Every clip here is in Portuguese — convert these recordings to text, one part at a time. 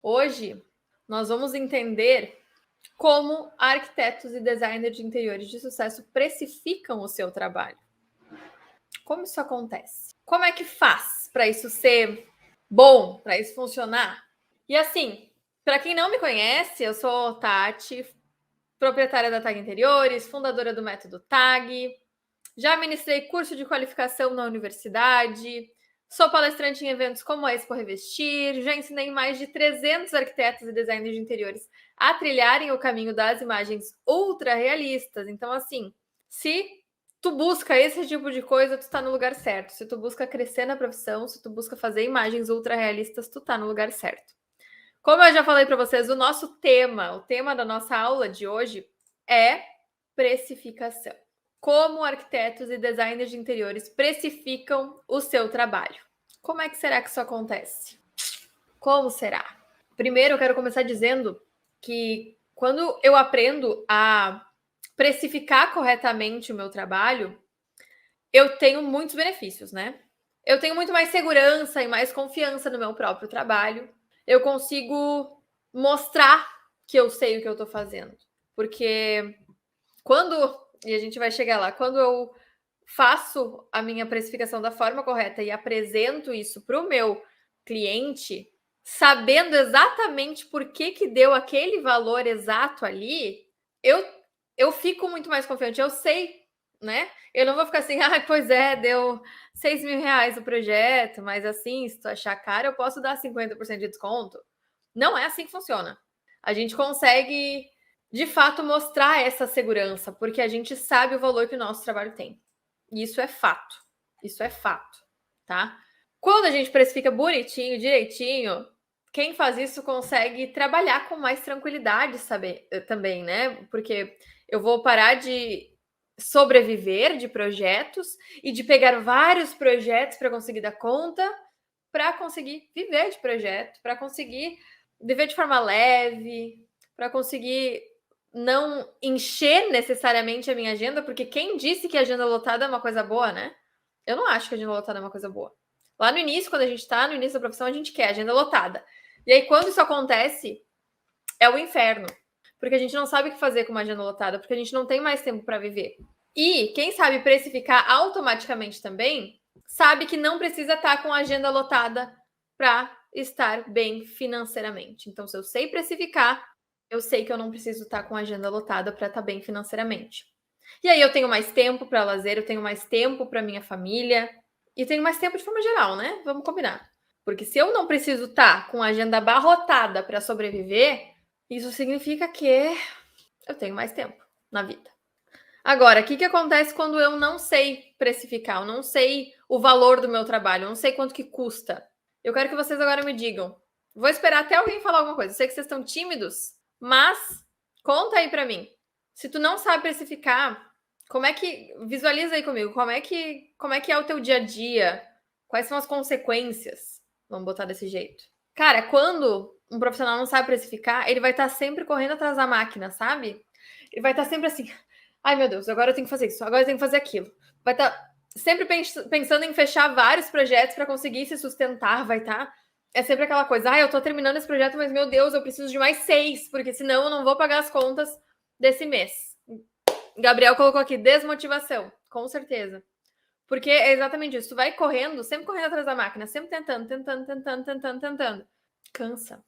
Hoje nós vamos entender como arquitetos e designers de interiores de sucesso precificam o seu trabalho. Como isso acontece? Como é que faz para isso ser bom, para isso funcionar? E assim, para quem não me conhece, eu sou Tati, proprietária da TAG Interiores, fundadora do Método TAG. Já ministrei curso de qualificação na universidade, sou palestrante em eventos como a Expo Revestir, já ensinei mais de 300 arquitetos e designers de interiores a trilharem o caminho das imagens ultra realistas. Então, assim, se tu busca esse tipo de coisa, tu tá no lugar certo. Se tu busca crescer na profissão, se tu busca fazer imagens ultra realistas, tu tá no lugar certo. Como eu já falei para vocês, o tema da nossa aula de hoje é precificação. Como arquitetos e designers de interiores precificam o seu trabalho. Como é que será que isso acontece? Como será? Primeiro, eu quero começar dizendo que quando eu aprendo a precificar corretamente o meu trabalho, eu tenho muitos benefícios, né? Eu tenho muito mais segurança e mais confiança no meu próprio trabalho. Eu consigo mostrar que eu sei o que eu tô fazendo. Porque e a gente vai chegar lá, quando eu faço a minha precificação da forma correta e apresento isso para o meu cliente, sabendo exatamente por que deu aquele valor exato ali, eu fico muito mais confiante. Eu sei, né? Eu não vou ficar assim, pois é, deu 6 mil reais o projeto, mas assim, se tu achar caro, eu posso dar 50% de desconto. Não é assim que funciona. A gente consegue, de fato, mostrar essa segurança, porque a gente sabe o valor que o nosso trabalho tem. E isso é fato. Isso é fato, tá? Quando a gente precifica bonitinho, direitinho, quem faz isso consegue trabalhar com mais tranquilidade, saber também, né? Porque eu vou parar de sobreviver de projetos e de pegar vários projetos para conseguir dar conta, para conseguir viver de projeto, para conseguir viver de forma leve, para conseguir não encher necessariamente a minha agenda, porque quem disse que a agenda lotada é uma coisa boa, né? Eu não acho que a agenda lotada é uma coisa boa. Lá no início, quando a gente tá no início da profissão, a gente quer agenda lotada. E aí, quando isso acontece, é o inferno. Porque a gente não sabe o que fazer com uma agenda lotada, porque a gente não tem mais tempo para viver. E quem sabe precificar automaticamente também, sabe que não precisa estar com a agenda lotada para estar bem financeiramente. Então, se eu sei precificar, eu sei que eu não preciso estar com a agenda lotada para estar bem financeiramente. E aí eu tenho mais tempo para lazer, eu tenho mais tempo para minha família e tenho mais tempo de forma geral, né? Vamos combinar. Porque se eu não preciso estar com a agenda abarrotada para sobreviver, isso significa que eu tenho mais tempo na vida. Agora, o que acontece quando eu não sei precificar, eu não sei o valor do meu trabalho, eu não sei quanto que custa? Eu quero que vocês agora me digam. Vou esperar até alguém falar alguma coisa. Eu sei que vocês estão tímidos, mas conta aí para mim. Se tu não sabe precificar, como é que visualiza aí comigo? Como é que é o teu dia a dia? Quais são as consequências? Vamos botar desse jeito. Cara, quando um profissional não sabe precificar, ele vai estar sempre correndo atrás da máquina, sabe? Ele vai estar sempre assim, ai meu Deus, agora eu tenho que fazer isso, agora eu tenho que fazer aquilo. Vai estar sempre pensando em fechar vários projetos para conseguir se sustentar, vai estar. É sempre aquela coisa, eu tô terminando esse projeto, mas meu Deus, eu preciso de mais 6, porque senão eu não vou pagar as contas desse mês. Gabriel colocou aqui, desmotivação, com certeza. Porque é exatamente isso, tu vai correndo, sempre correndo atrás da máquina, sempre tentando. Cansa.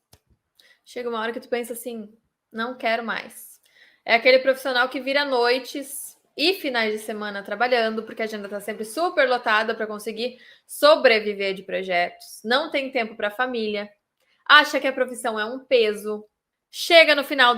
Chega uma hora que tu pensa assim, não quero mais. É aquele profissional que vira noites e finais de semana trabalhando, porque a agenda tá sempre super lotada para conseguir sobreviver de projetos. Não tem tempo para família. Acha que a profissão é um peso. Chega no final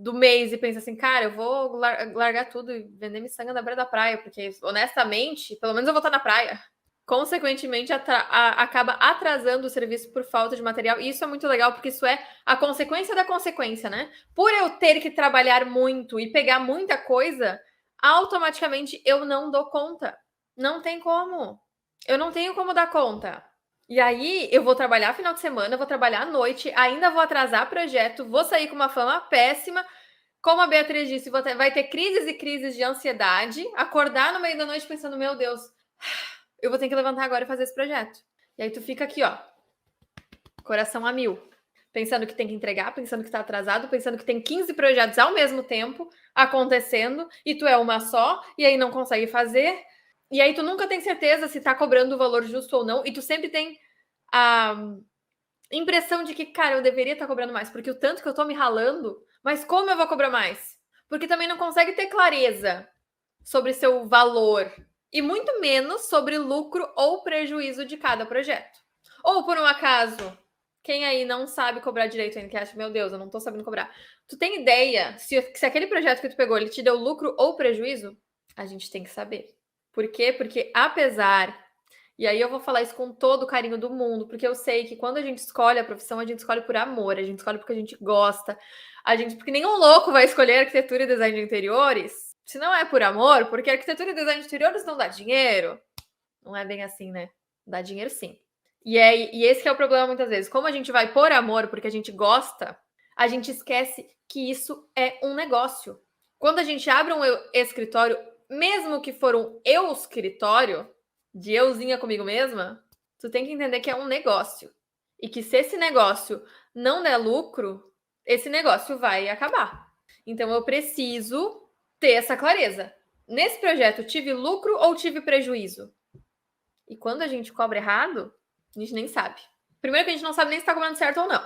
do mês e pensa assim, cara, eu vou largar tudo e vender miçanga na beira da praia, porque honestamente, pelo menos eu vou estar na praia. Consequentemente, acaba atrasando o serviço por falta de material. E isso é muito legal, porque isso é a consequência da consequência, né? Por eu ter que trabalhar muito e pegar muita coisa, automaticamente eu não dou conta. Não tem como. Eu não tenho como dar conta. E aí, eu vou trabalhar final de semana, vou trabalhar à noite, ainda vou atrasar projeto, vou sair com uma fama péssima. Como a Beatriz disse, vai ter crises e crises de ansiedade, acordar no meio da noite pensando, meu Deus, eu vou ter que levantar agora e fazer esse projeto. E aí tu fica aqui, ó, coração a mil. pensando que tem que entregar, pensando que está atrasado, pensando que tem 15 projetos ao mesmo tempo acontecendo e tu é uma só e aí não consegue fazer. E aí tu nunca tem certeza se tá cobrando o valor justo ou não e tu sempre tem a impressão de que, cara, eu deveria estar cobrando mais, porque o tanto que eu tô me ralando, mas como eu vou cobrar mais? Porque também não consegue ter clareza sobre seu valor e muito menos sobre lucro ou prejuízo de cada projeto. Ou por um acaso, quem aí não sabe cobrar direito ainda, que acha, meu Deus, eu não tô sabendo cobrar. Tu tem ideia se aquele projeto que tu pegou, ele te deu lucro ou prejuízo? A gente tem que saber. Por quê? Porque apesar, e aí eu vou falar isso com todo o carinho do mundo, porque eu sei que quando a gente escolhe a profissão, a gente escolhe por amor, a gente escolhe porque a gente gosta, porque nenhum louco vai escolher arquitetura e design de interiores se não é por amor, porque arquitetura e design de interiores não dá dinheiro. Não é bem assim, né? Dá dinheiro sim. E esse que é o problema muitas vezes. Como a gente vai por amor, porque a gente gosta, a gente esquece que isso é um negócio. Quando a gente abre um escritório, mesmo que for um eu-escritório, de euzinha comigo mesma, tu tem que entender que é um negócio. E que se esse negócio não der lucro, esse negócio vai acabar. Então eu preciso ter essa clareza. Nesse projeto, tive lucro ou tive prejuízo? E quando a gente cobra errado, a gente nem sabe. Primeiro que a gente não sabe nem se está cobrando certo ou não.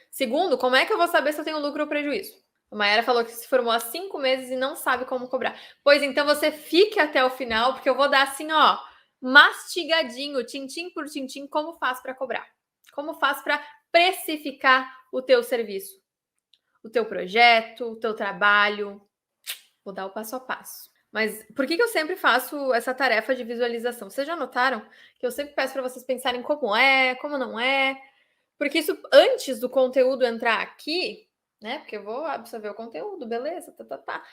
Segundo, como é que eu vou saber se eu tenho lucro ou prejuízo? A Mayara falou que se formou há 5 meses e não sabe como cobrar. Pois então você fique até o final, porque eu vou dar assim, ó, mastigadinho, tintim por tintim, como faz para cobrar. Como faz para precificar o teu serviço, o teu projeto, o teu trabalho. Vou dar o passo a passo. Mas por que eu sempre faço essa tarefa de visualização? Vocês já notaram que eu sempre peço para vocês pensarem como é, como não é? Porque isso, antes do conteúdo entrar aqui, né? Porque eu vou absorver o conteúdo, beleza, tá.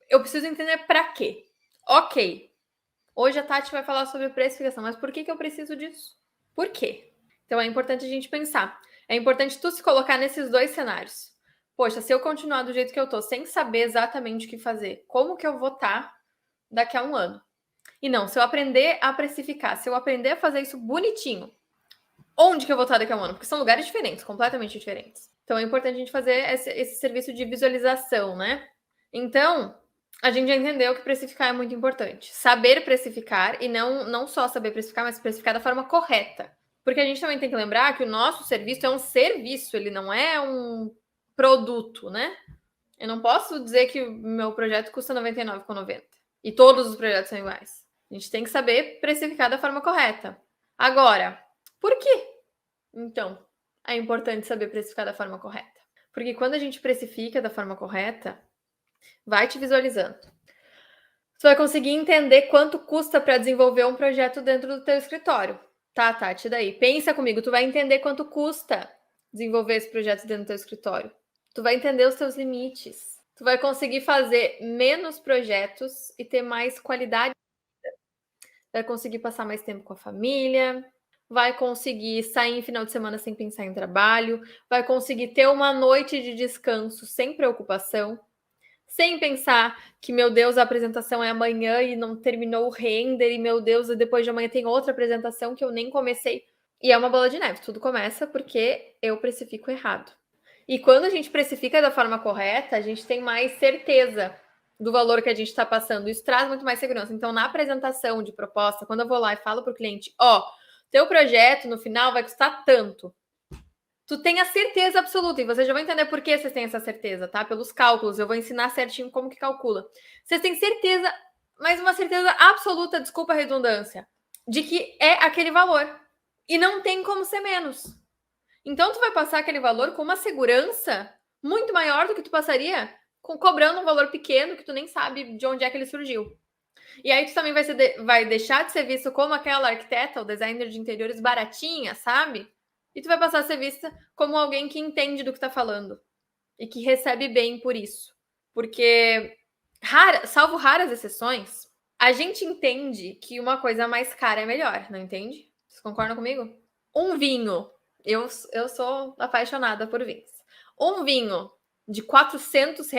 Eu preciso entender para quê. Ok, hoje a Tati vai falar sobre precificação, mas por que eu preciso disso? Por quê? Então é importante a gente pensar. É importante tu se colocar nesses dois cenários. Poxa, se eu continuar do jeito que eu tô, sem saber exatamente o que fazer, como que eu vou estar daqui a um ano? E não, se eu aprender a precificar, se eu aprender a fazer isso bonitinho, onde que eu vou estar daqui a um ano? Porque são lugares diferentes, completamente diferentes. Então é importante a gente fazer esse serviço de visualização, né? Então, a gente já entendeu que precificar é muito importante. Saber precificar, e não só saber precificar, mas precificar da forma correta. Porque a gente também tem que lembrar que o nosso serviço é um serviço, ele não é um produto, né? Eu não posso dizer que o meu projeto custa R$ 99,90 e todos os projetos são iguais. A gente tem que saber precificar da forma correta. Agora, por quê? Então, é importante saber precificar da forma correta. Porque quando a gente precifica da forma correta, vai te visualizando. Você vai conseguir entender quanto custa para desenvolver um projeto dentro do teu escritório. Tá, Tati, daí. Pensa comigo, tu vai entender quanto custa desenvolver esse projeto dentro do teu escritório. Tu vai entender os teus limites. Tu vai conseguir fazer menos projetos e ter mais qualidade. Vai conseguir passar mais tempo com a família, vai conseguir sair em final de semana sem pensar em trabalho, vai conseguir ter uma noite de descanso sem preocupação, sem pensar que, meu Deus, a apresentação é amanhã e não terminou o render, e, meu Deus, depois de amanhã tem outra apresentação que eu nem comecei. E é uma bola de neve, tudo começa porque eu precifico errado. E quando a gente precifica da forma correta, a gente tem mais certeza do valor que a gente está passando. Isso traz muito mais segurança. Então, na apresentação de proposta, quando eu vou lá e falo para o cliente, ó, teu projeto no final vai custar tanto. Tu tem a certeza absoluta, e vocês já vão entender por que vocês têm essa certeza, tá? Pelos cálculos, eu vou ensinar certinho como que calcula. Vocês têm certeza, mas uma certeza absoluta, desculpa a redundância, de que é aquele valor. E não tem como ser menos. Então, tu vai passar aquele valor com uma segurança muito maior do que tu passaria cobrando um valor pequeno que tu nem sabe de onde é que ele surgiu. E aí tu também vai deixar de ser visto como aquela arquiteta, o designer de interiores baratinha, sabe? E tu vai passar a ser vista como alguém que entende do que tá falando e que recebe bem por isso. Porque, salvo raras exceções, a gente entende que uma coisa mais cara é melhor, não entende? Vocês concordam comigo? Um vinho, eu sou apaixonada por vinhos. Um vinho de R$ 400,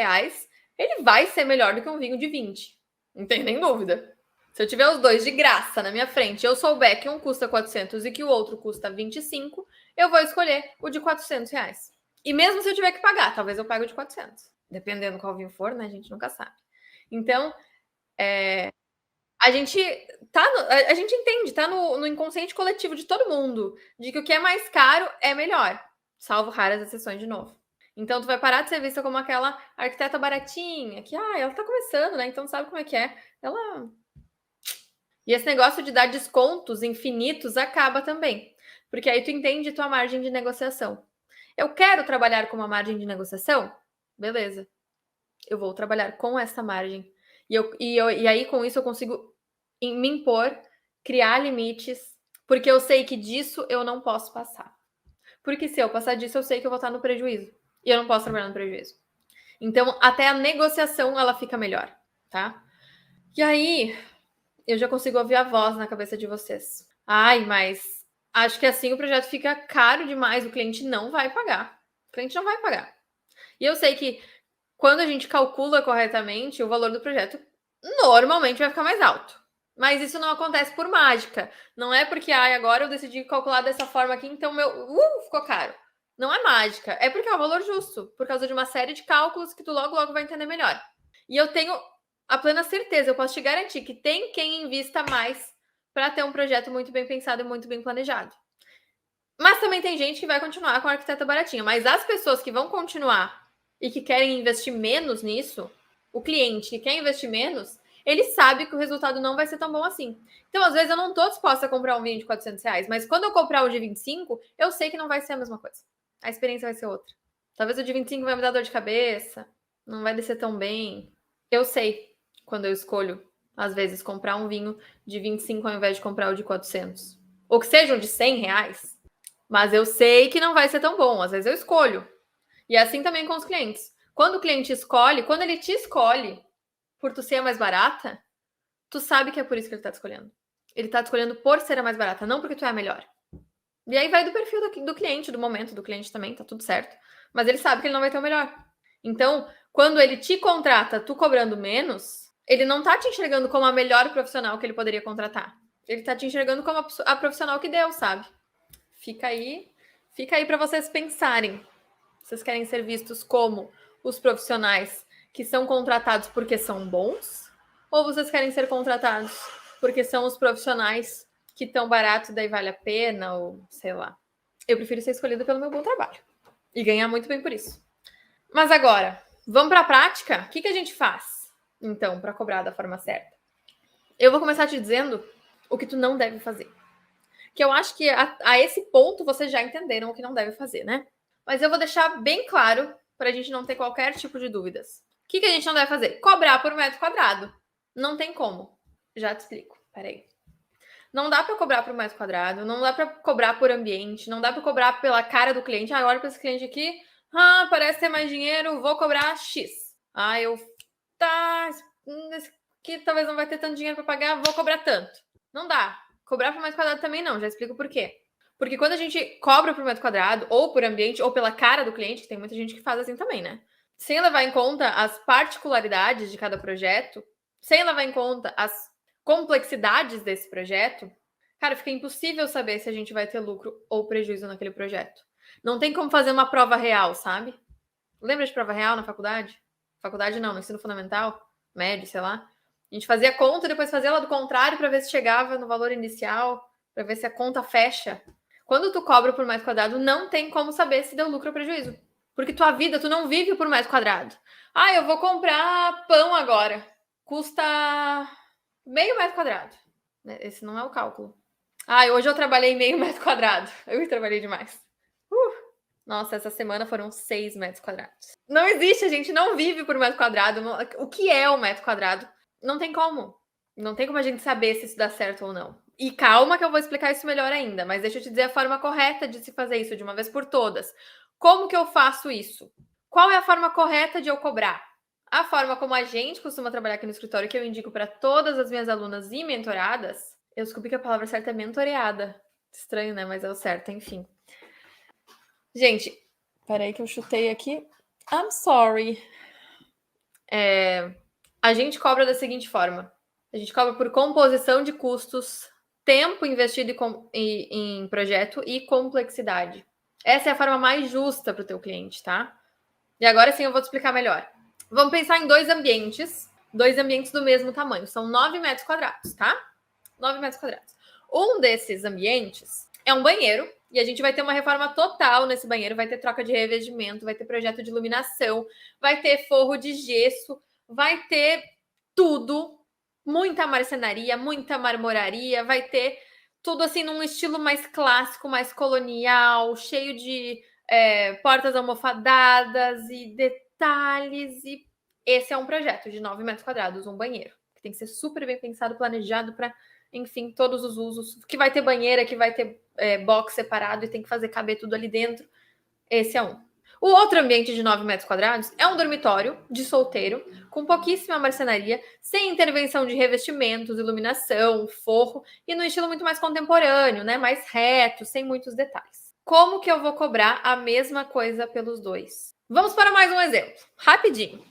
ele vai ser melhor do que um vinho de 20. Não tem nem dúvida. Se eu tiver os dois de graça na minha frente, eu souber que um custa 400 e que o outro custa 25, eu vou escolher o de R$ 400. E mesmo se eu tiver que pagar, talvez eu pague o de 400. Dependendo qual vinho for, né? A gente nunca sabe. Então, a gente a gente entende, tá no inconsciente coletivo de todo mundo, de que o que é mais caro é melhor, salvo raras exceções de novo. Então, tu vai parar de ser vista como aquela arquiteta baratinha, que, ela tá começando, né? Então sabe como é que é. E esse negócio de dar descontos infinitos acaba também. Porque aí tu entende tua margem de negociação. Eu quero trabalhar com uma margem de negociação? Beleza. Eu vou trabalhar com essa margem. E aí, com isso, eu consigo me impor, criar limites, porque eu sei que disso eu não posso passar. Porque se eu passar disso, eu sei que eu vou estar no prejuízo. E eu não posso trabalhar no prejuízo. Então, até a negociação, ela fica melhor, tá? E aí, eu já consigo ouvir a voz na cabeça de vocês. Ai, mas acho que assim o projeto fica caro demais, o cliente não vai pagar. O cliente não vai pagar. E eu sei que quando a gente calcula corretamente, o valor do projeto normalmente vai ficar mais alto. Mas isso não acontece por mágica. Não é porque agora eu decidi calcular dessa forma aqui, então ficou caro. Não é mágica. É porque é o valor justo, por causa de uma série de cálculos que tu logo vai entender melhor. E eu tenho a plena certeza, eu posso te garantir que tem quem invista mais para ter um projeto muito bem pensado e muito bem planejado. Mas também tem gente que vai continuar com a arquiteta baratinha. Mas as pessoas que vão continuar e que querem investir menos nisso, o cliente que quer investir menos, ele sabe que o resultado não vai ser tão bom assim. Então, às vezes, eu não estou disposta a comprar um vinho de R$ 400, mas quando eu comprar o de 25, eu sei que não vai ser a mesma coisa. A experiência vai ser outra. Talvez o de 25 vai me dar dor de cabeça, não vai descer tão bem. Eu sei quando eu escolho, às vezes, comprar um vinho de 25 ao invés de comprar o de 400. Ou que sejam de R$ 100. Mas eu sei que não vai ser tão bom. Às vezes eu escolho. E assim também com os clientes. Quando o cliente escolhe, quando ele te escolhe por tu ser a mais barata, tu sabe que é por isso que ele tá te escolhendo. Ele tá te escolhendo por ser a mais barata, não porque tu é a melhor. E aí vai do perfil do cliente, do momento do cliente também, tá tudo certo. Mas ele sabe que ele não vai ter o melhor. Então, quando ele te contrata, tu cobrando menos, ele não tá te enxergando como a melhor profissional que ele poderia contratar. Ele tá te enxergando como a profissional que deu, sabe? Fica aí para vocês pensarem. Vocês querem ser vistos como os profissionais que são contratados porque são bons? Ou vocês querem ser contratados porque são os profissionais que estão barato e daí vale a pena? Ou sei lá. Eu prefiro ser escolhida pelo meu bom trabalho. E ganhar muito bem por isso. Mas agora, vamos para a prática? O que a gente faz, então, para cobrar da forma certa? Eu vou começar te dizendo o que tu não deve fazer. Que eu acho que a esse ponto vocês já entenderam o que não deve fazer, né? Mas eu vou deixar bem claro para a gente não ter qualquer tipo de dúvidas. O que a gente não deve fazer? Cobrar por metro quadrado. Não tem como. Já te explico. Peraí. Não dá para cobrar por metro quadrado, não dá para cobrar por ambiente, não dá para cobrar pela cara do cliente. Olha para esse cliente aqui, parece ter mais dinheiro, vou cobrar X. Esse aqui talvez não vai ter tanto dinheiro para pagar, vou cobrar tanto. Não dá. Cobrar por metro quadrado também não, já explico por quê. Porque quando a gente cobra por metro quadrado, ou por ambiente, ou pela cara do cliente, que tem muita gente que faz assim também, né? Sem levar em conta as particularidades de cada projeto, sem levar em conta as complexidades desse projeto, cara, fica impossível saber se a gente vai ter lucro ou prejuízo naquele projeto. Não tem como fazer uma prova real, sabe? Lembra de prova real na faculdade? Faculdade não, no ensino fundamental, médio, sei lá. A gente fazia conta e depois fazia ela do contrário para ver se chegava no valor inicial, para ver se a conta fecha. Quando tu cobra por metro quadrado, não tem como saber se deu lucro ou prejuízo. Porque tua vida, tu não vive por metro quadrado. Eu vou comprar pão agora. Custa meio metro quadrado. Esse não é o cálculo. Hoje eu trabalhei meio metro quadrado. Eu trabalhei demais. Nossa, essa semana foram 6 metros quadrados. Não existe, a gente não vive por metro quadrado. O que é o metro quadrado? Não tem como. Não tem como a gente saber se isso dá certo ou não. E calma que eu vou explicar isso melhor ainda, mas deixa eu te dizer a forma correta de se fazer isso de uma vez por todas. Como que eu faço isso? Qual é a forma correta de eu cobrar? A forma como a gente costuma trabalhar aqui no escritório, que eu indico para todas as minhas alunas e mentoradas, eu descobri que a palavra certa é mentoreada. Estranho, né? Mas é o certo, enfim. Gente, peraí que eu chutei aqui. I'm sorry. A gente cobra da seguinte forma. A gente cobra por composição de custos tempo investido em projeto e complexidade. Essa é a forma mais justa para o teu cliente, tá? E agora sim eu vou te explicar melhor. Vamos pensar em dois ambientes do mesmo tamanho. São 9 metros quadrados, tá? 9 metros quadrados. Um desses ambientes é um banheiro, e a gente vai ter uma reforma total nesse banheiro, vai ter troca de revestimento, vai ter projeto de iluminação, vai ter forro de gesso, vai ter tudo, muita marcenaria, muita marmoraria, vai ter tudo assim num estilo mais clássico, mais colonial, cheio de portas almofadadas e detalhes. E esse é um projeto de 9 metros quadrados, um banheiro, que tem que ser super bem pensado, planejado para, enfim, todos os usos. Que vai ter banheira, que vai ter box separado e tem que fazer caber tudo ali dentro. Esse é um. O outro ambiente de 9 metros quadrados é um dormitório de solteiro, com pouquíssima marcenaria, sem intervenção de revestimentos, iluminação, forro, e num estilo muito mais contemporâneo, né? Mais reto, sem muitos detalhes. Como que eu vou cobrar a mesma coisa pelos dois? Vamos para mais um exemplo, rapidinho.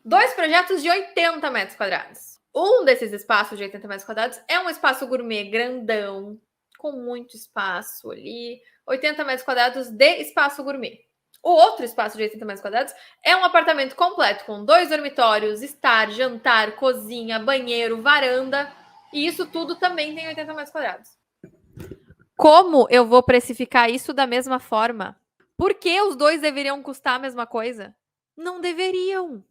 2 projetos de 80 metros quadrados. Um desses espaços de 80 metros quadrados é um espaço gourmet grandão, com muito espaço ali, 80 metros quadrados de espaço gourmet. O outro espaço de 80 metros quadrados é um apartamento completo com 2 dormitórios, estar, jantar, cozinha, banheiro, varanda, e isso tudo também tem 80 metros quadrados. Como eu vou precificar isso da mesma forma? Por que os dois deveriam custar a mesma coisa? Não deveriam.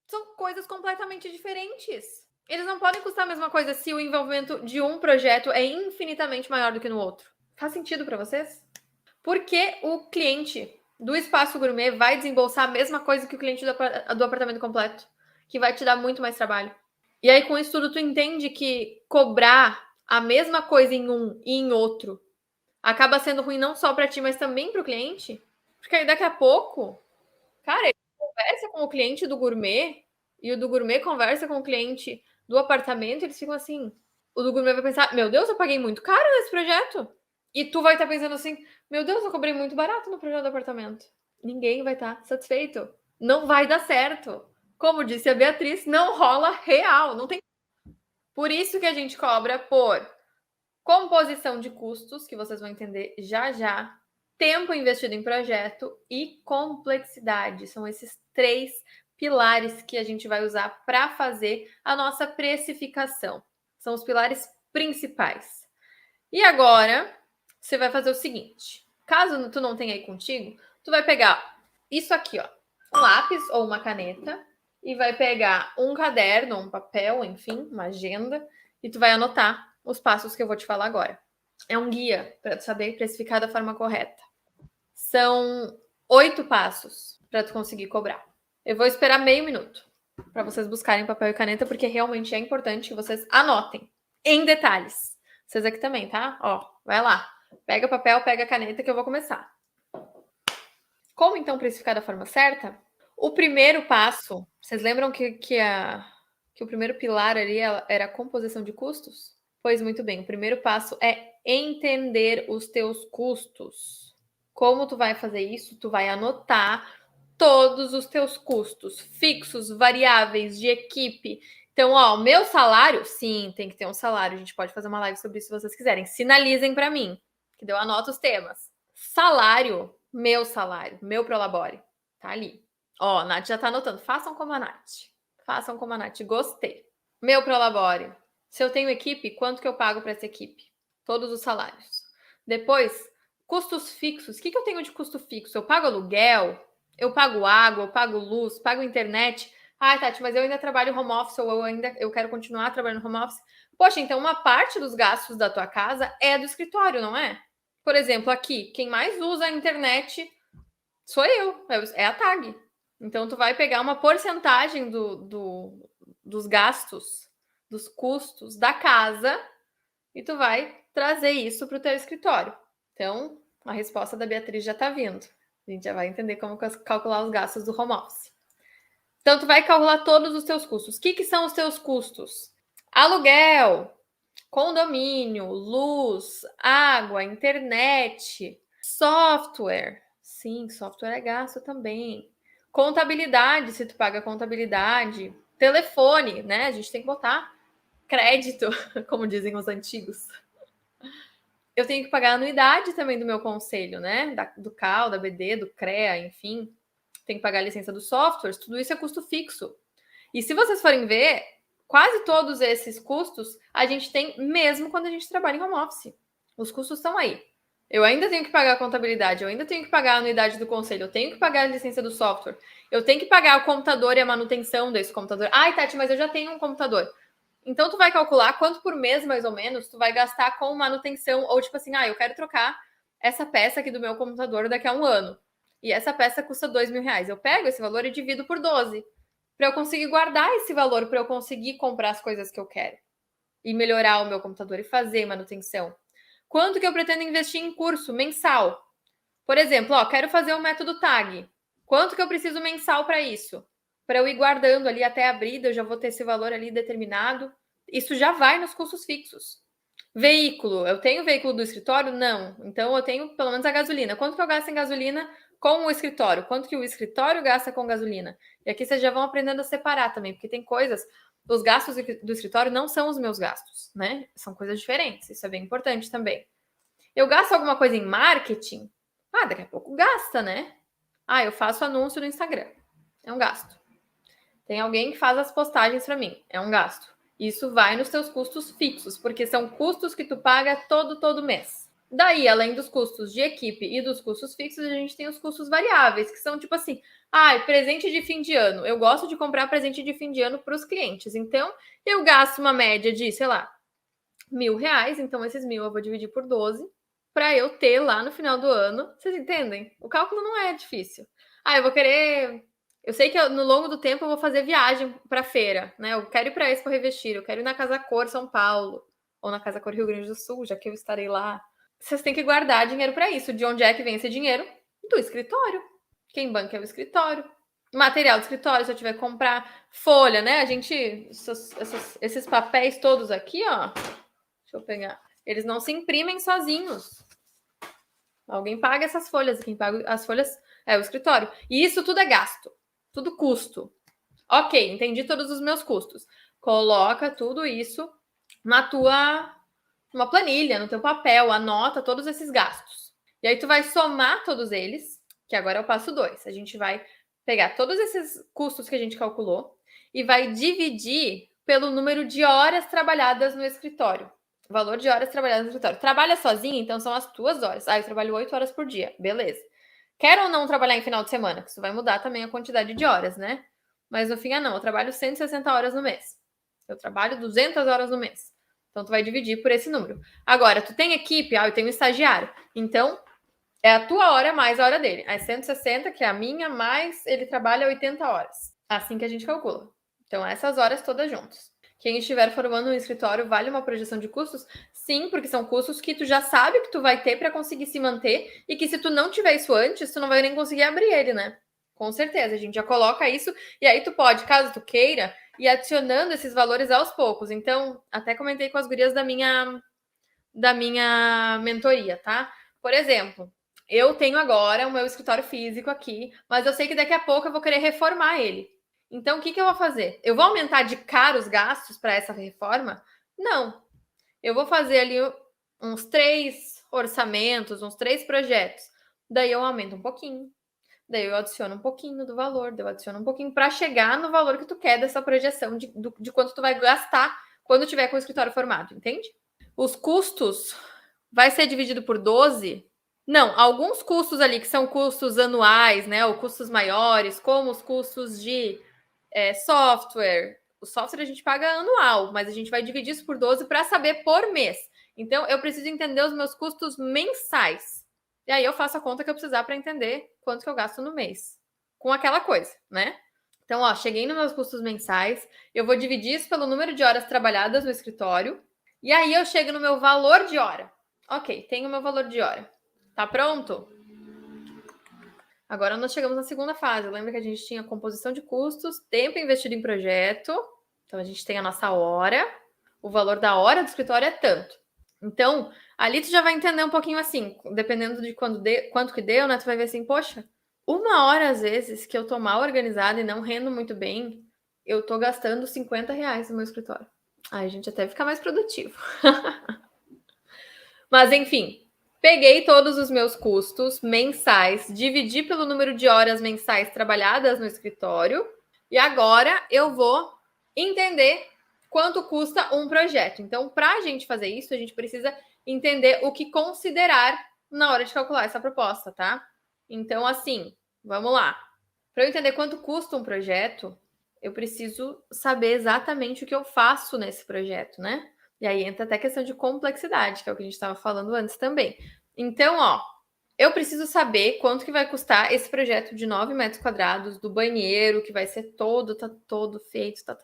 São coisas completamente diferentes. Eles não podem custar a mesma coisa se o envolvimento de um projeto é infinitamente maior do que no outro. Faz sentido para vocês? Porque o cliente do espaço gourmet vai desembolsar a mesma coisa que o cliente do apartamento completo, que vai te dar muito mais trabalho. E aí, com isso tudo, tu entende que cobrar a mesma coisa em um e em outro acaba sendo ruim não só para ti, mas também para o cliente? Porque aí daqui a pouco, cara, ele conversa com o cliente do gourmet e o do gourmet conversa com o cliente do apartamento, eles ficam assim, o do gourmet vai pensar, meu Deus, eu paguei muito caro nesse projeto. E tu vai estar pensando assim, meu Deus, eu cobrei muito barato no projeto do apartamento. Ninguém vai estar satisfeito. Não vai dar certo. Como disse a Beatriz, não rola real, não tem. Por isso que a gente cobra por composição de custos, que vocês vão entender já já, tempo investido em projeto e complexidade. São esses 3 pilares que a gente vai usar para fazer a nossa precificação. São os pilares principais. E agora, você vai fazer o seguinte. Caso tu não tenha aí contigo, tu vai pegar isso aqui, ó, um lápis ou uma caneta, e vai pegar um caderno, um papel, enfim, uma agenda, e tu vai anotar os passos que eu vou te falar agora. É um guia para tu saber precificar da forma correta. São 8 passos para tu conseguir cobrar. Eu vou esperar meio minuto para vocês buscarem papel e caneta, porque realmente é importante que vocês anotem em detalhes. Vocês aqui também, tá? Ó, vai lá. Pega papel, pega caneta que eu vou começar. Como então precificar da forma certa? O primeiro passo, vocês lembram que o primeiro pilar ali era a composição de custos? Pois muito bem, o primeiro passo é entender os teus custos. Como tu vai fazer isso? Tu vai anotar todos os teus custos, fixos, variáveis, de equipe. Então, ó, o meu salário, sim, tem que ter um salário. A gente pode fazer uma live sobre isso se vocês quiserem. Sinalizem para mim, que eu anoto os temas. Salário, meu Prolabore, tá ali. Ó, a Nath já tá anotando. Façam como a Nath. Façam como a Nath. Gostei. Meu Prolabore. Se eu tenho equipe, quanto que eu pago para essa equipe? Todos os salários. Depois, custos fixos. O que eu tenho de custo fixo? Eu pago aluguel, eu pago água, eu pago luz, pago internet. Ah, Tati, mas eu ainda trabalho home office ou eu quero continuar trabalhando home office. Poxa, então uma parte dos gastos da tua casa é do escritório, não é? Por exemplo, aqui, quem mais usa a internet sou eu, é a TAG. Então, tu vai pegar uma porcentagem dos gastos, dos custos da casa e tu vai trazer isso para o teu escritório. Então, a resposta da Beatriz já está vindo. A gente já vai entender como calcular os gastos do home office. Então, tu vai calcular todos os teus custos. O que são os teus custos? Aluguel, condomínio, luz, água, internet, software. Sim, software é gasto também. Contabilidade, se tu paga contabilidade. Telefone, né? A gente tem que botar crédito, como dizem os antigos. Eu tenho que pagar a anuidade também do meu conselho, né? Do CAL, da BD, do CREA, enfim. Tem que pagar a licença dos softwares, tudo isso é custo fixo. E se vocês forem ver, quase todos esses custos a gente tem mesmo quando a gente trabalha em home office. Os custos estão aí. Eu ainda tenho que pagar a contabilidade, eu ainda tenho que pagar a anuidade do conselho, eu tenho que pagar a licença do software, eu tenho que pagar o computador e a manutenção desse computador. Ai, Tati, mas eu já tenho um computador. Então, tu vai calcular quanto por mês, mais ou menos, tu vai gastar com manutenção, ou tipo assim, eu quero trocar essa peça aqui do meu computador daqui a um ano. E essa peça custa R$2.000. Eu pego esse valor e divido por 12, para eu conseguir guardar esse valor, para eu conseguir comprar as coisas que eu quero. E melhorar o meu computador e fazer manutenção. Quanto que eu pretendo investir em curso mensal? Por exemplo, quero fazer o método TAG. Quanto que eu preciso mensal para isso? Para eu ir guardando ali até abrir, eu já vou ter esse valor ali determinado. Isso já vai nos custos fixos. Veículo. Eu tenho veículo do escritório? Não. Então, eu tenho pelo menos a gasolina. Quanto que eu gasto em gasolina com o escritório? Quanto que o escritório gasta com gasolina? E aqui vocês já vão aprendendo a separar também, porque tem coisas... Os gastos do escritório não são os meus gastos, né? São coisas diferentes. Isso é bem importante também. Eu gasto alguma coisa em marketing? Daqui a pouco gasta, né? Eu faço anúncio no Instagram. É um gasto. Tem alguém que faz as postagens para mim. É um gasto. Isso vai nos teus custos fixos, porque são custos que tu paga todo mês. Daí, além dos custos de equipe e dos custos fixos, a gente tem os custos variáveis, que são tipo assim, presente de fim de ano. Eu gosto de comprar presente de fim de ano para os clientes. Então, eu gasto uma média de, sei lá, R$1.000. Então, esses 1.000 eu vou dividir por 12 para eu ter lá no final do ano. Vocês entendem? O cálculo não é difícil. Eu vou querer... Eu sei que no longo do tempo eu vou fazer viagem para feira, né? Eu quero ir para Expo Revestir, eu quero ir na Casa Cor São Paulo, ou na Casa Cor Rio Grande do Sul, já que eu estarei lá. Vocês têm que guardar dinheiro para isso. De onde é que vem esse dinheiro? Do escritório. Quem banca é o escritório. Material do escritório, se eu tiver que comprar folha, né? A gente... Esses papéis todos aqui, deixa eu pegar. Eles não se imprimem sozinhos. Alguém paga essas folhas. Quem paga as folhas é o escritório. E isso tudo é gasto. Tudo custo. Ok, entendi todos os meus custos. Coloca tudo isso numa planilha, no teu papel. Anota todos esses gastos. E aí tu vai somar todos eles, que agora é o passo 2. A gente vai pegar todos esses custos que a gente calculou e vai dividir pelo número de horas trabalhadas no escritório. Valor de horas trabalhadas no escritório. Trabalha sozinha, então são as tuas horas. Eu trabalho 8 horas por dia. Beleza. Quero ou não trabalhar em final de semana? Isso vai mudar também a quantidade de horas, né? Mas no fim, não. Eu trabalho 160 horas no mês. Eu trabalho 200 horas no mês. Então, tu vai dividir por esse número. Agora, tu tem equipe? Eu tenho um estagiário. Então, é a tua hora mais a hora dele. É 160, que é a minha, mais ele trabalha 80 horas. Assim que a gente calcula. Então, essas horas todas juntas. Quem estiver formando um escritório, vale uma projeção de custos? Sim, porque são custos que tu já sabe que tu vai ter para conseguir se manter e que se tu não tiver isso antes, tu não vai nem conseguir abrir ele, né? Com certeza, a gente já coloca isso e aí tu pode, caso tu queira, ir adicionando esses valores aos poucos. Então, até comentei com as gurias da minha mentoria, tá? Por exemplo, eu tenho agora o meu escritório físico aqui, mas eu sei que daqui a pouco eu vou querer reformar ele. Então, o que eu vou fazer? Eu vou aumentar de cara os gastos para essa reforma? Não. Eu vou fazer ali uns 3 orçamentos, uns 3 projetos. Daí eu aumento um pouquinho. Daí eu adiciono um pouquinho do valor. Daí eu adiciono um pouquinho para chegar no valor que tu quer dessa projeção de quanto tu vai gastar quando tiver com o escritório formado, entende? Os custos vai ser dividido por 12? Não, alguns custos ali que são custos anuais, né? Ou custos maiores, como os custos de software. O software a gente paga anual, mas a gente vai dividir isso por 12 para saber por mês. Então, eu preciso entender os meus custos mensais. E aí eu faço a conta que eu precisar para entender quanto que eu gasto no mês. Com aquela coisa, né? Então, cheguei nos meus custos mensais. Eu vou dividir isso pelo número de horas trabalhadas no escritório. E aí eu chego no meu valor de hora. Ok, tenho o meu valor de hora. Tá pronto? Agora nós chegamos na segunda fase. Lembra que a gente tinha composição de custos, tempo investido em projeto. Então, a gente tem a nossa hora. O valor da hora do escritório é tanto. Então, ali tu já vai entender um pouquinho assim, dependendo de quanto que deu, né? Tu vai ver assim, poxa, uma hora às vezes que eu tô mal organizada e não rendo muito bem, eu tô gastando R$50 no meu escritório. Ai, a gente até fica mais produtivo. Mas, enfim, peguei todos os meus custos mensais, dividi pelo número de horas mensais trabalhadas no escritório e agora eu vou entender quanto custa um projeto. Então, para a gente fazer isso, a gente precisa entender o que considerar na hora de calcular essa proposta, tá? Então, assim, vamos lá. Para eu entender quanto custa um projeto, eu preciso saber exatamente o que eu faço nesse projeto, né? E aí entra até a questão de complexidade, que é o que a gente estava falando antes também. Então, ó, eu preciso saber quanto que vai custar esse projeto de 9 metros quadrados, do banheiro, que vai ser tá todo feito, tá.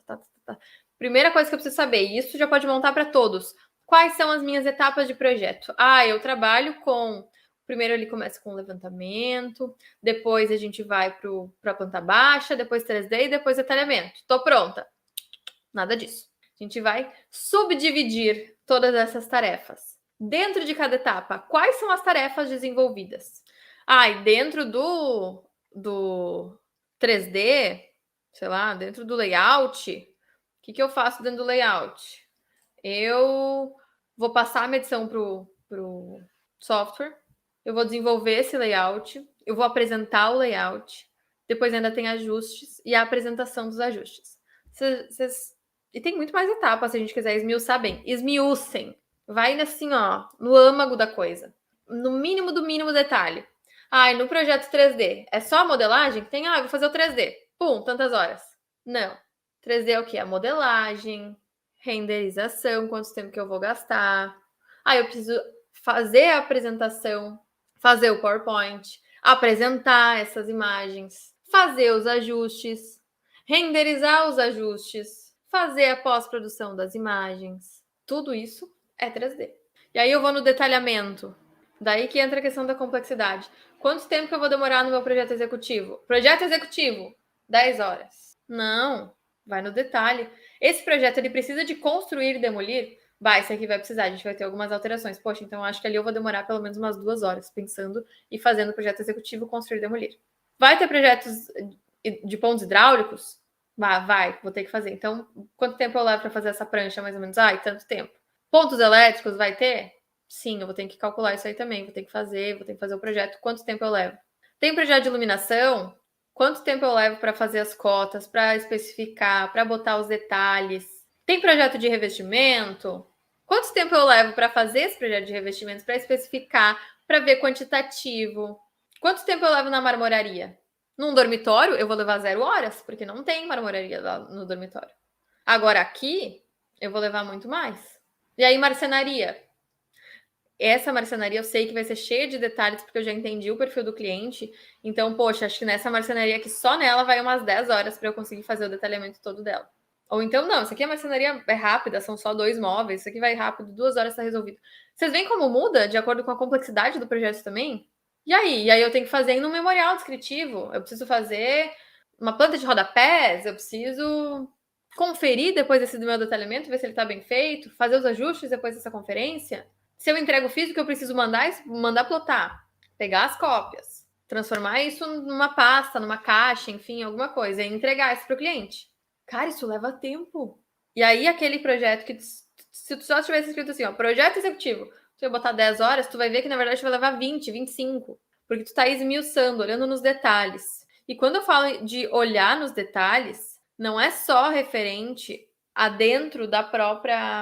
Primeira coisa que eu preciso saber, e isso já pode montar para todos. Quais são as minhas etapas de projeto? Ah, eu trabalho com... Primeiro ele começa com levantamento, depois a gente vai para a planta baixa, depois 3D e depois detalhamento. Tô pronta. Nada disso. A gente vai subdividir todas essas tarefas. Dentro de cada etapa, quais são as tarefas desenvolvidas? Ah, e dentro do 3D, sei lá, dentro do layout, o que eu faço dentro do layout? Eu vou passar a medição pro software, eu vou desenvolver esse layout, eu vou apresentar o layout, depois ainda tem ajustes e a apresentação dos ajustes. E tem muito mais etapas, se a gente quiser esmiuçar bem. Esmiucem. Vai assim, ó, no âmago da coisa. No mínimo do mínimo detalhe. Ah, e no projeto 3D, é só a modelagem? Tem, vou fazer o 3D. Pum, tantas horas. Não. 3D é o quê? A modelagem, renderização, quanto tempo que eu vou gastar. Ah, eu preciso fazer a apresentação, fazer o PowerPoint, apresentar essas imagens, fazer os ajustes, renderizar os ajustes, fazer a pós-produção das imagens. Tudo isso é 3D. E aí eu vou no detalhamento. Daí que entra a questão da complexidade. Quanto tempo que eu vou demorar no meu projeto executivo? Projeto executivo, 10 horas. Não, vai no detalhe. Esse projeto ele precisa de construir e demolir? Esse aqui vai precisar, a gente vai ter algumas alterações. Poxa, então acho que ali eu vou demorar pelo menos umas 2 horas pensando e fazendo o projeto executivo, construir e demolir. Vai ter projetos de pontos hidráulicos? Vai, vou ter que fazer. Então, quanto tempo eu levo para fazer essa prancha, mais ou menos? Tanto tempo. Pontos elétricos vai ter? Sim, eu vou ter que calcular isso aí também. Vou ter que fazer o projeto. Quanto tempo eu levo? Tem projeto de iluminação? Quanto tempo eu levo para fazer as cotas, para especificar, para botar os detalhes? Tem projeto de revestimento? Quanto tempo eu levo para fazer esse projeto de revestimento, para especificar, para ver quantitativo? Quanto tempo eu levo na marmoraria? Num dormitório, eu vou levar 0 horas, porque não tem marmoraria lá no dormitório. Agora aqui, eu vou levar muito mais. E aí, marcenaria? Essa marcenaria eu sei que vai ser cheia de detalhes, porque eu já entendi o perfil do cliente. Então, poxa, acho que nessa marcenaria aqui, só nela vai umas 10 horas para eu conseguir fazer o detalhamento todo dela. Ou então, não, isso aqui a marcenaria é rápida, são só 2 móveis, isso aqui vai rápido, 2 horas está resolvido. Vocês veem como muda de acordo com a complexidade do projeto também? E aí eu tenho que fazer no memorial descritivo, eu preciso fazer uma planta de rodapés, eu preciso conferir depois desse do meu detalhamento, ver se ele está bem feito, fazer os ajustes depois dessa conferência. Se eu entrego físico, eu preciso mandar plotar, pegar as cópias, transformar isso numa pasta, numa caixa, enfim, alguma coisa, e entregar isso para o cliente. Cara, isso leva tempo. E aí, aquele projeto que, se tu só tivesse escrito assim, ó, projeto executivo, tu ia botar 10 horas, tu vai ver que, na verdade, vai levar 20, 25. Porque tu tá esmiuçando, olhando nos detalhes. E quando eu falo de olhar nos detalhes, não é só referente a dentro da própria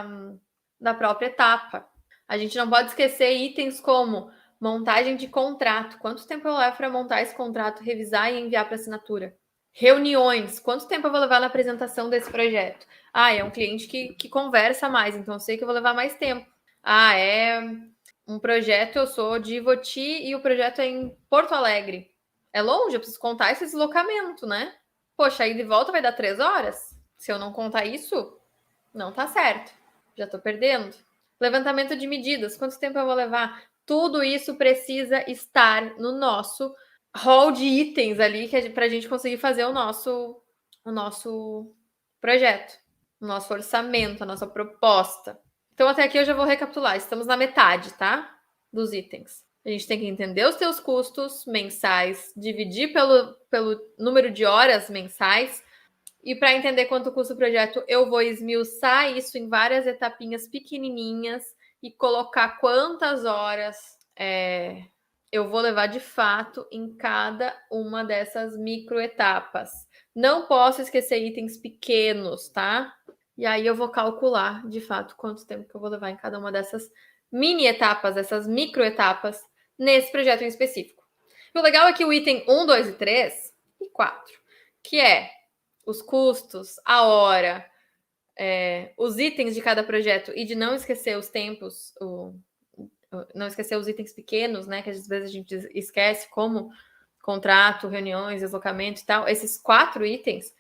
etapa. A gente não pode esquecer itens como montagem de contrato. Quanto tempo eu levo para montar esse contrato, revisar e enviar para assinatura? Reuniões. Quanto tempo eu vou levar na apresentação desse projeto? É um cliente que conversa mais, então eu sei que eu vou levar mais tempo. É um projeto, eu sou de Ivoti e o projeto é em Porto Alegre. É longe, eu preciso contar esse deslocamento, né? Poxa, aí de volta vai dar 3 horas? Se eu não contar isso, não tá certo. Já tô perdendo. Levantamento de medidas, quanto tempo eu vou levar? Tudo isso precisa estar no nosso hall de itens ali para a gente conseguir fazer o nosso projeto, o nosso orçamento, a nossa proposta. Então, até aqui eu já vou recapitular. Estamos na metade, tá? Dos itens. A gente tem que entender os teus custos mensais, dividir pelo número de horas mensais, E para entender quanto custa o projeto, eu vou esmiuçar isso em várias etapinhas pequenininhas e colocar quantas horas eu vou levar de fato em cada uma dessas microetapas. Não posso esquecer itens pequenos, tá? E aí eu vou calcular de fato quanto tempo que eu vou levar em cada uma dessas mini etapas, essas microetapas, nesse projeto em específico. E o legal é que o item 1, 2 e 3 e 4, que é os custos, a hora, os itens de cada projeto e de não esquecer os tempos, não esquecer os itens pequenos, né? Que às vezes a gente esquece, como contrato, reuniões, deslocamento e tal. Esses 4 itens,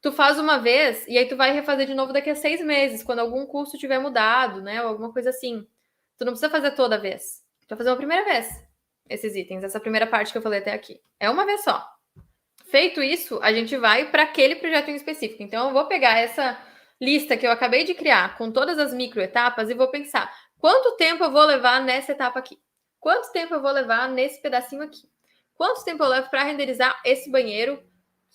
tu faz uma vez e aí tu vai refazer de novo daqui a 6 meses, quando algum custo tiver mudado, né? Ou alguma coisa assim. Tu não precisa fazer toda vez. Tu vai fazer uma primeira vez esses itens, essa primeira parte que eu falei até aqui. É uma vez só. Feito isso, a gente vai para aquele projeto em específico. Então, eu vou pegar essa lista que eu acabei de criar com todas as microetapas e vou pensar quanto tempo eu vou levar nessa etapa aqui? Quanto tempo eu vou levar nesse pedacinho aqui? Quanto tempo eu levo para renderizar esse banheiro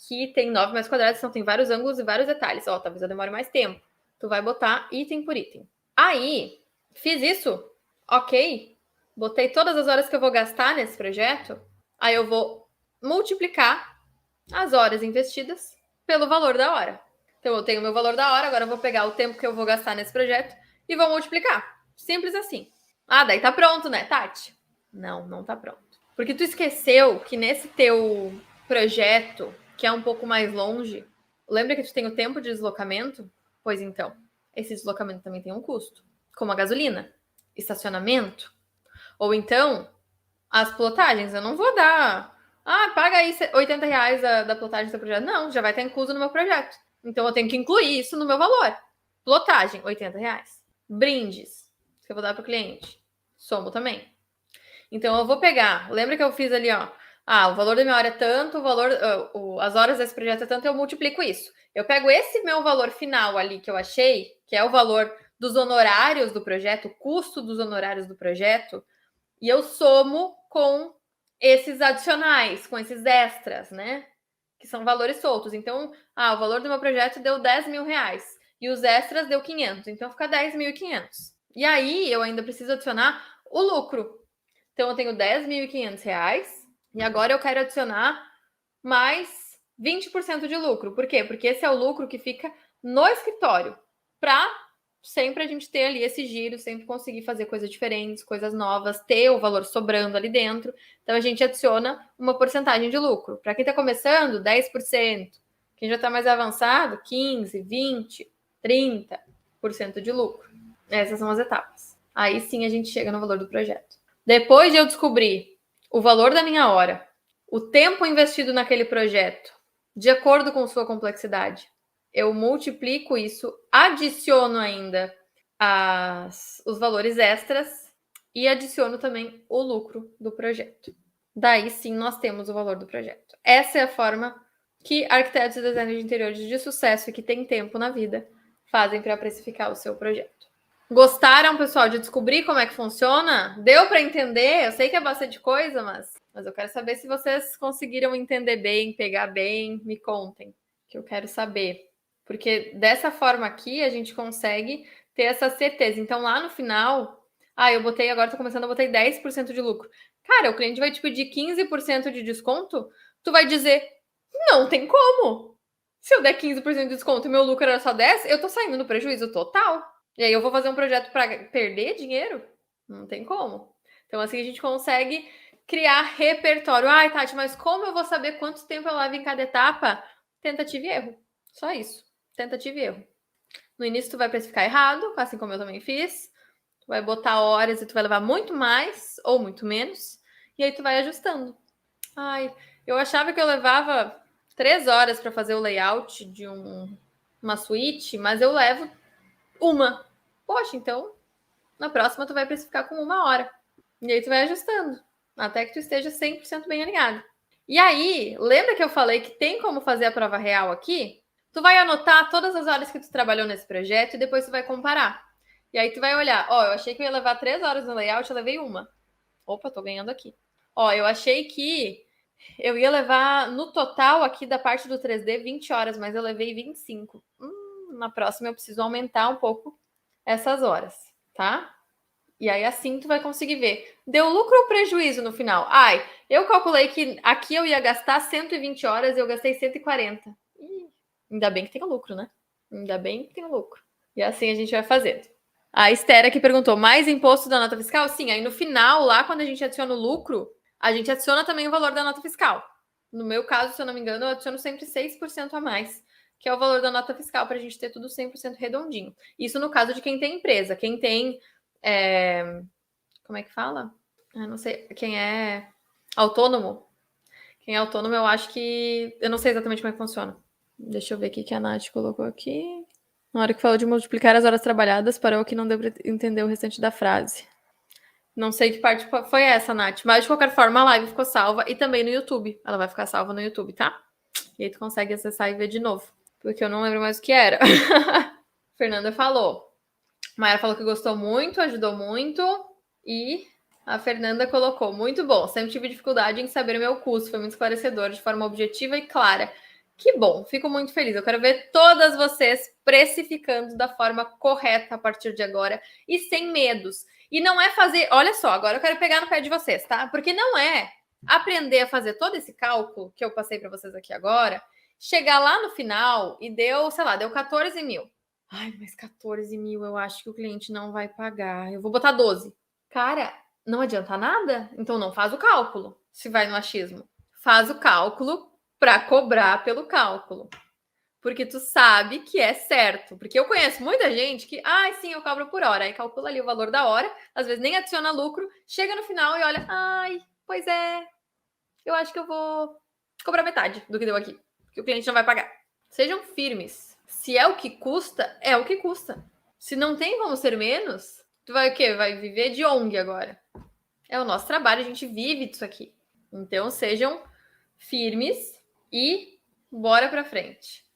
que tem 9 metros quadrados, então tem vários ângulos e vários detalhes. Ó, talvez eu demore mais tempo. Tu vai botar item por item. Aí, fiz isso, ok. Botei todas as horas que eu vou gastar nesse projeto. Aí eu vou multiplicar as horas investidas pelo valor da hora. Então, eu tenho o meu valor da hora, agora eu vou pegar o tempo que eu vou gastar nesse projeto e vou multiplicar. Simples assim. Ah, daí tá pronto, né, Tati? Não, não tá pronto. Porque tu esqueceu que nesse teu projeto, que é um pouco mais longe, lembra que tu tem o tempo de deslocamento? Pois então, esse deslocamento também tem um custo, como a gasolina, estacionamento, ou então as plotagens. Eu não vou dar paga aí R$ 80 da plotagem do seu projeto. Não, já vai estar incluso no meu projeto. Então eu tenho que incluir isso no meu valor. Plotagem, R$ 80. Brindes, que eu vou dar para o cliente. Somo também. Então eu vou pegar, lembra que eu fiz ali, ó. O valor da minha hora é tanto, o valor, as horas desse projeto é tanto, eu multiplico isso. Eu pego esse meu valor final ali que eu achei, que é o valor dos honorários do projeto, o custo dos honorários do projeto, e eu somo com esses adicionais, com esses extras, né? Que são valores soltos. Então, o valor do meu projeto deu R$ 10.000 e os extras deu 500. Então, fica 10.500. E aí, eu ainda preciso adicionar o lucro. Então, eu tenho R$ 10.500 e agora eu quero adicionar mais 20% de lucro. Por quê? Porque esse é o lucro que fica no escritório para sempre a gente ter ali esse giro, sempre conseguir fazer coisas diferentes, coisas novas, ter o valor sobrando ali dentro. Então, a gente adiciona uma porcentagem de lucro. Para quem está começando, 10%. Quem já está mais avançado, 15%, 20%, 30% de lucro. Essas são as etapas. Aí sim a gente chega no valor do projeto. Depois de eu descobrir o valor da minha hora, o tempo investido naquele projeto, de acordo com sua complexidade, eu multiplico isso, adiciono ainda os valores extras e adiciono também o lucro do projeto. Daí sim nós temos o valor do projeto. Essa é a forma que arquitetos e designers de interiores de sucesso e que tem tempo na vida fazem para precificar o seu projeto. Gostaram, pessoal, de descobrir como é que funciona? Deu para entender? Eu sei que é bastante coisa, mas eu quero saber se vocês conseguiram entender bem, pegar bem. Me contem, que eu quero saber. Porque dessa forma aqui a gente consegue ter essa certeza. Então, lá no final, eu botei, agora tô começando, eu botei 10% de lucro. Cara, o cliente vai te pedir 15% de desconto, tu vai dizer, não tem como. Se eu der 15% de desconto e meu lucro era só 10, eu tô saindo no prejuízo total. E aí eu vou fazer um projeto para perder dinheiro? Não tem como. Então, assim, a gente consegue criar repertório. Ai, Tati, mas como eu vou saber quanto tempo eu levo em cada etapa? Tentativa e erro. Só isso. Tentativa e erro. No início tu vai precificar errado, assim como eu também fiz. Tu vai botar horas e tu vai levar muito mais ou muito menos. E aí tu vai ajustando. Ai, eu achava que eu levava 3 horas para fazer o layout de uma suíte, mas eu levo uma. Poxa, então na próxima tu vai precificar com 1 hora. E aí tu vai ajustando, até que tu esteja 100% bem alinhado. E aí, lembra que eu falei que tem como fazer a prova real aqui? Tu vai anotar todas as horas que tu trabalhou nesse projeto e depois tu vai comparar. E aí tu vai olhar, eu achei que eu ia levar 3 horas no layout, eu levei 1. Opa, tô ganhando aqui. Eu achei que Eu ia levar, no total, aqui da parte do 3D, 20 horas, mas eu levei 25. Na próxima eu preciso aumentar um pouco essas horas, tá? E aí assim tu vai conseguir ver. Deu lucro ou prejuízo no final? Ai, eu calculei que aqui eu ia gastar 120 horas e eu gastei 140. Ainda bem que tem lucro, né? Ainda bem que tem lucro. E assim a gente vai fazendo. A Esther aqui perguntou: mais imposto da nota fiscal? Sim, aí no final, lá quando a gente adiciona o lucro, a gente adiciona também o valor da nota fiscal. No meu caso, se eu não me engano, eu adiciono sempre 6% a mais, que é o valor da nota fiscal, para a gente ter tudo 100% redondinho. Isso no caso de quem tem empresa. Quem tem. Como é que fala? Eu não sei. Quem é autônomo? Quem é autônomo, eu acho que. Eu não sei exatamente como é que funciona. Deixa eu ver o que a Nath colocou aqui. Na hora que falou de multiplicar as horas trabalhadas, parou que não deu para entender o restante da frase. Não sei que parte foi essa, Nath. Mas, de qualquer forma, a live ficou salva e também no YouTube. Ela vai ficar salva no YouTube, tá? E aí tu consegue acessar e ver de novo. Porque eu não lembro mais o que era. Fernanda falou. Maia falou que gostou muito, ajudou muito. E a Fernanda colocou: muito bom. Sempre tive dificuldade em saber o meu curso. Foi muito esclarecedor, de forma objetiva e clara. Que bom, fico muito feliz. Eu quero ver todas vocês precificando da forma correta a partir de agora e sem medos. E não é fazer. Olha só, agora eu quero pegar no pé de vocês, tá? Porque não é aprender a fazer todo esse cálculo que eu passei para vocês aqui agora, chegar lá no final e deu, sei lá, deu 14 mil. Ai, mas 14 mil eu acho que o cliente não vai pagar. Eu vou botar 12. Cara, não adianta nada? Então não faz o cálculo, se vai no achismo. Faz o cálculo para cobrar pelo cálculo. Porque tu sabe que é certo. Porque eu conheço muita gente que, sim, eu cobro por hora. Aí calcula ali o valor da hora, às vezes nem adiciona lucro, chega no final e olha, pois é, eu acho que eu vou cobrar metade do que deu aqui. Porque o cliente não vai pagar. Sejam firmes. Se é o que custa, é o que custa. Se não tem como ser menos, tu vai o quê? Vai viver de ONG agora. É o nosso trabalho, a gente vive disso aqui. Então sejam firmes e bora pra frente.